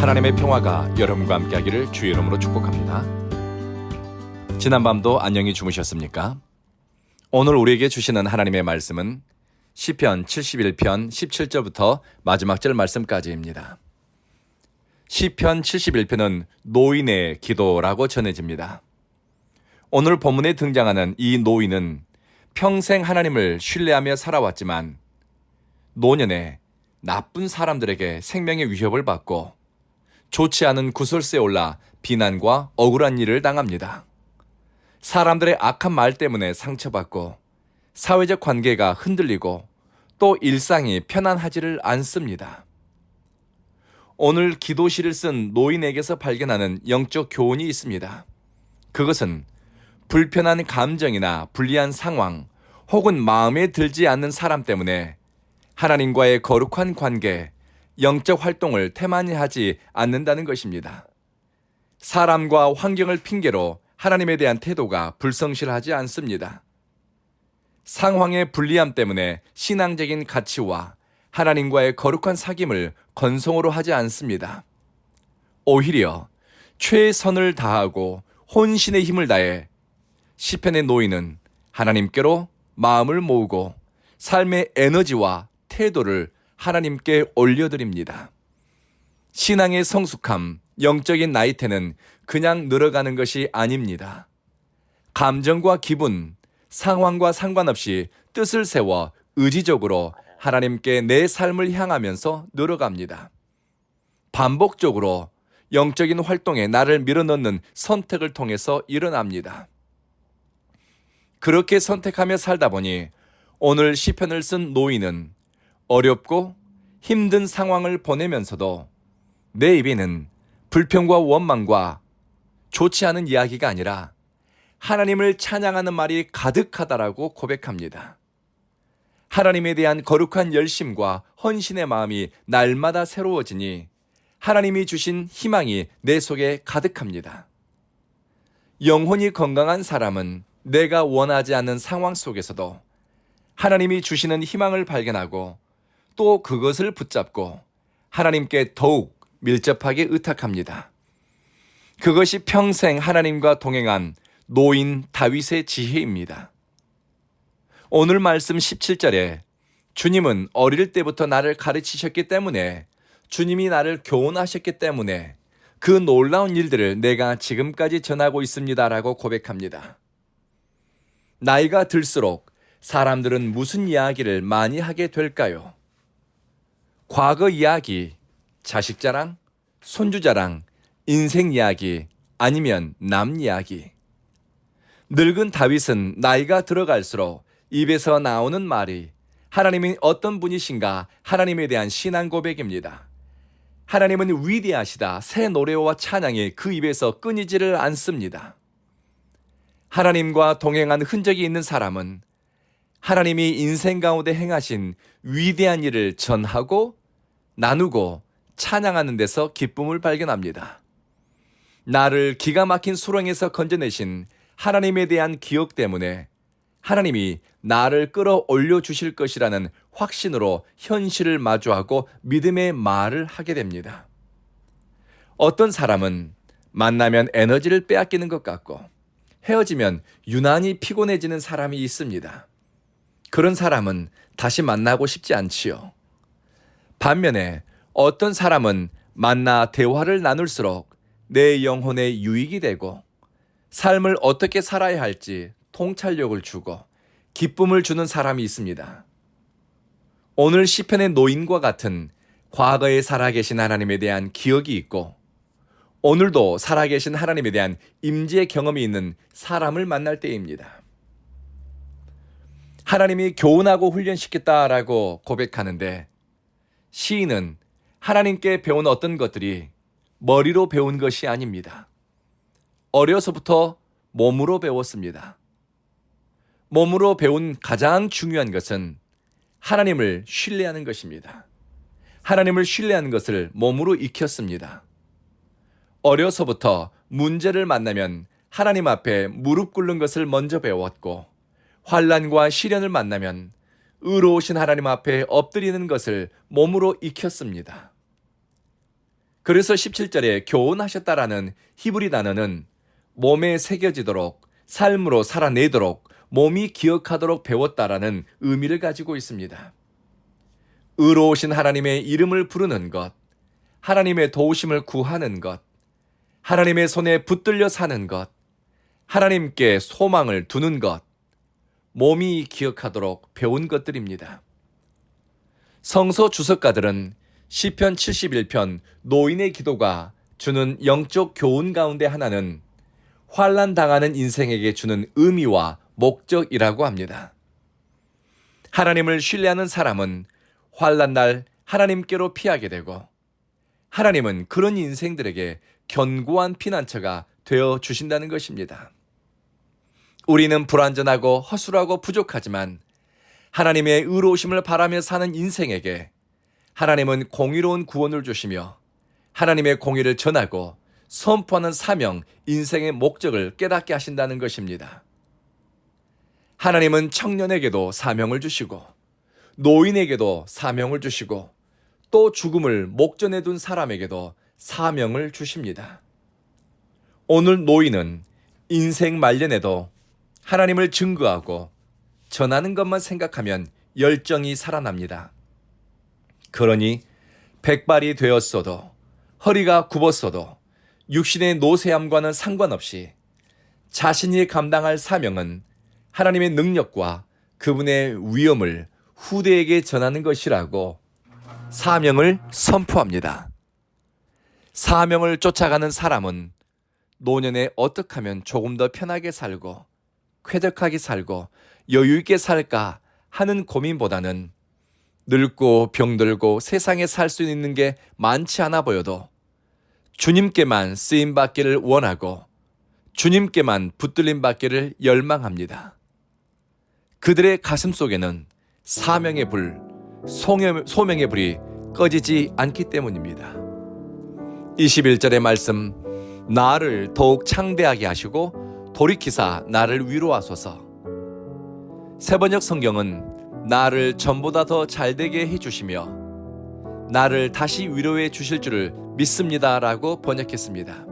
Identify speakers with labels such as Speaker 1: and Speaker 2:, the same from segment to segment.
Speaker 1: 하나님의 평화가 여러분과 함께하기를 주의 이름으로 축복합니다. 지난밤도 안녕히 주무셨습니까? 오늘 우리에게 주시는 하나님의 말씀은 시편 71편 17절부터 마지막 절 말씀까지입니다. 시편 71편은 노인의 기도라고 전해집니다. 오늘 본문에 등장하는 이 노인은 평생 하나님을 신뢰하며 살아왔지만 노년에 나쁜 사람들에게 생명의 위협을 받고 좋지 않은 구설수에 올라 비난과 억울한 일을 당합니다. 사람들의 악한 말 때문에 상처받고 사회적 관계가 흔들리고 또 일상이 편안하지를 않습니다. 오늘 기도시를 쓴 노인에게서 발견하는 영적 교훈이 있습니다. 그것은 불편한 감정이나 불리한 상황 혹은 마음에 들지 않는 사람 때문에 하나님과의 거룩한 관계, 영적 활동을 태만히 하지 않는다는 것입니다. 사람과 환경을 핑계로 하나님에 대한 태도가 불성실하지 않습니다. 상황의 불리함 때문에 신앙적인 가치와 하나님과의 거룩한 사귐을 건성으로 하지 않습니다. 오히려 최선을 다하고 혼신의 힘을 다해 시편의 노인은 하나님께로 마음을 모으고 삶의 에너지와 태도를 하나님께 올려드립니다. 신앙의 성숙함, 영적인 나이테는 그냥 늘어가는 것이 아닙니다. 감정과 기분, 상황과 상관없이 뜻을 세워 의지적으로 하나님께 내 삶을 향하면서 늘어갑니다. 반복적으로 영적인 활동에 나를 밀어넣는 선택을 통해서 일어납니다. 그렇게 선택하며 살다 보니 오늘 시편을 쓴 노인은 어렵고 힘든 상황을 보내면서도 내 입에는 불평과 원망과 좋지 않은 이야기가 아니라 하나님을 찬양하는 말이 가득하다라고 고백합니다. 하나님에 대한 거룩한 열심과 헌신의 마음이 날마다 새로워지니 하나님이 주신 희망이 내 속에 가득합니다. 영혼이 건강한 사람은 내가 원하지 않는 상황 속에서도 하나님이 주시는 희망을 발견하고 또 그것을 붙잡고 하나님께 더욱 밀접하게 의탁합니다. 그것이 평생 하나님과 동행한 노인 다윗의 지혜입니다. 오늘 말씀 17절에 주님은 어릴 때부터 나를 가르치셨기 때문에 주님이 나를 교훈하셨기 때문에 그 놀라운 일들을 내가 지금까지 전하고 있습니다라고 고백합니다. 나이가 들수록 사람들은 무슨 이야기를 많이 하게 될까요? 과거 이야기, 자식 자랑, 손주 자랑, 인생 이야기, 아니면 남 이야기. 늙은 다윗은 나이가 들어갈수록 입에서 나오는 말이 하나님이 어떤 분이신가 하나님에 대한 신앙 고백입니다. 하나님은 위대하시다 새 노래와 찬양이 그 입에서 끊이지를 않습니다. 하나님과 동행한 흔적이 있는 사람은 하나님이 인생 가운데 행하신 위대한 일을 전하고 나누고 찬양하는 데서 기쁨을 발견합니다. 나를 기가 막힌 수렁에서 건져내신 하나님에 대한 기억 때문에 하나님이 나를 끌어올려 주실 것이라는 확신으로 현실을 마주하고 믿음의 말을 하게 됩니다. 어떤 사람은 만나면 에너지를 빼앗기는 것 같고 헤어지면 유난히 피곤해지는 사람이 있습니다. 그런 사람은 다시 만나고 싶지 않지요. 반면에 어떤 사람은 만나 대화를 나눌수록 내 영혼에 유익이 되고 삶을 어떻게 살아야 할지 통찰력을 주고 기쁨을 주는 사람이 있습니다. 오늘 시편의 노인과 같은 과거에 살아계신 하나님에 대한 기억이 있고 오늘도 살아계신 하나님에 대한 임재의 경험이 있는 사람을 만날 때입니다. 하나님이 교훈하고 훈련시켰다라고 고백하는데 시인은 하나님께 배운 어떤 것들이 머리로 배운 것이 아닙니다. 어려서부터 몸으로 배웠습니다. 몸으로 배운 가장 중요한 것은 하나님을 신뢰하는 것입니다. 하나님을 신뢰하는 것을 몸으로 익혔습니다. 어려서부터 문제를 만나면 하나님 앞에 무릎 꿇는 것을 먼저 배웠고 환난과 시련을 만나면 의로우신 하나님 앞에 엎드리는 것을 몸으로 익혔습니다. 그래서 17절에 교훈하셨다라는 히브리 단어는 몸에 새겨지도록, 삶으로 살아내도록, 몸이 기억하도록 배웠다라는 의미를 가지고 있습니다. 의로우신 하나님의 이름을 부르는 것, 하나님의 도우심을 구하는 것, 하나님의 손에 붙들려 사는 것, 하나님께 소망을 두는 것, 몸이 기억하도록 배운 것들입니다. 성서 주석가들은 시편 71편 노인의 기도가 주는 영적 교훈 가운데 하나는 환난 당하는 인생에게 주는 의미와 목적이라고 합니다. 하나님을 신뢰하는 사람은 환난 날 하나님께로 피하게 되고, 하나님은 그런 인생들에게 견고한 피난처가 되어 주신다는 것입니다. 우리는 불완전하고 허술하고 부족하지만 하나님의 의로우심을 바라며 사는 인생에게 하나님은 공의로운 구원을 주시며 하나님의 공의를 전하고 선포하는 사명, 인생의 목적을 깨닫게 하신다는 것입니다. 하나님은 청년에게도 사명을 주시고 노인에게도 사명을 주시고 또 죽음을 목전에 둔 사람에게도 사명을 주십니다. 오늘 노인은 인생 말년에도 하나님을 증거하고 전하는 것만 생각하면 열정이 살아납니다. 그러니 백발이 되었어도 허리가 굽었어도 육신의 노쇠함과는 상관없이 자신이 감당할 사명은 하나님의 능력과 그분의 위엄을 후대에게 전하는 것이라고 사명을 선포합니다. 사명을 쫓아가는 사람은 노년에 어떻게 하면 조금 더 편하게 살고 쾌적하게 살고 여유 있게 살까 하는 고민보다는 늙고 병들고 세상에 살 수 있는 게 많지 않아 보여도 주님께만 쓰임 받기를 원하고 주님께만 붙들림 받기를 열망합니다. 그들의 가슴 속에는 사명의 불, 소명의 불이 꺼지지 않기 때문입니다. 21절의 말씀, 나를 더욱 창대하게 하시고 돌이키사 나를 위로하소서. 세번역 성경은 나를 전보다 더 잘되게 해주시며 나를 다시 위로해 주실 줄을 믿습니다 라고 번역했습니다.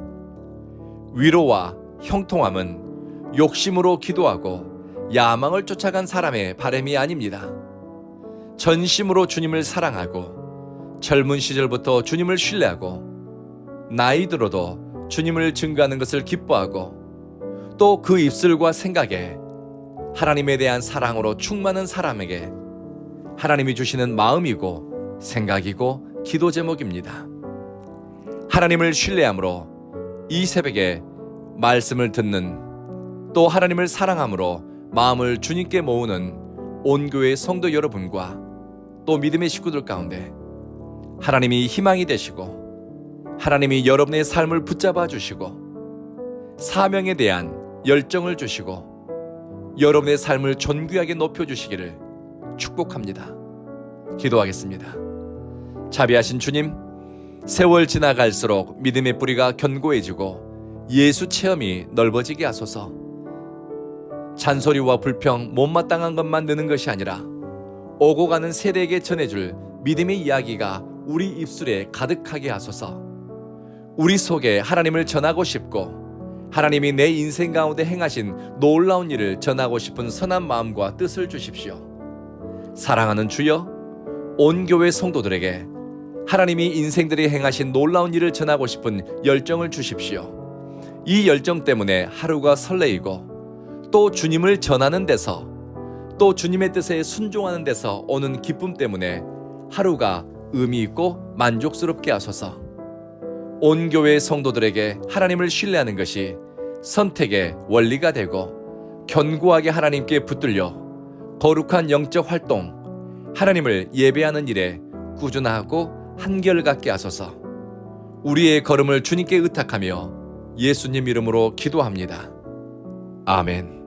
Speaker 1: 위로와 형통함은 욕심으로 기도하고 야망을 쫓아간 사람의 바람이 아닙니다. 전심으로 주님을 사랑하고 젊은 시절부터 주님을 신뢰하고 나이 들어도 주님을 증거하는 것을 기뻐하고 또 그 입술과 생각에 하나님에 대한 사랑으로 충만한 사람에게 하나님이 주시는 마음이고 생각이고 기도 제목입니다. 하나님을 신뢰함으로 이 새벽에 말씀을 듣는 또 하나님을 사랑함으로 마음을 주님께 모으는 온 교회 성도 여러분과 또 믿음의 식구들 가운데 하나님이 희망이 되시고 하나님이 여러분의 삶을 붙잡아 주시고 사명에 대한 열정을 주시고 여러분의 삶을 존귀하게 높여주시기를 축복합니다. 기도하겠습니다. 자비하신 주님, 세월 지나갈수록 믿음의 뿌리가 견고해지고 예수 체험이 넓어지게 하소서. 잔소리와 불평, 못마땅한 것만 느는 것이 아니라 오고 가는 세대에게 전해줄 믿음의 이야기가 우리 입술에 가득하게 하소서. 우리 속에 하나님을 전하고 싶고 하나님이 내 인생 가운데 행하신 놀라운 일을 전하고 싶은 선한 마음과 뜻을 주십시오. 사랑하는 주여, 온 교회 성도들에게 하나님이 인생들이 행하신 놀라운 일을 전하고 싶은 열정을 주십시오. 이 열정 때문에 하루가 설레이고 또 주님을 전하는 데서 또 주님의 뜻에 순종하는 데서 오는 기쁨 때문에 하루가 의미 있고 만족스럽게 하소서. 온 교회 성도들에게 하나님을 신뢰하는 것이 선택의 원리가 되고 견고하게 하나님께 붙들려 거룩한 영적 활동, 하나님을 예배하는 일에 꾸준하고 한결같게 하소서. 우리의 걸음을 주님께 의탁하며 예수님 이름으로 기도합니다. 아멘.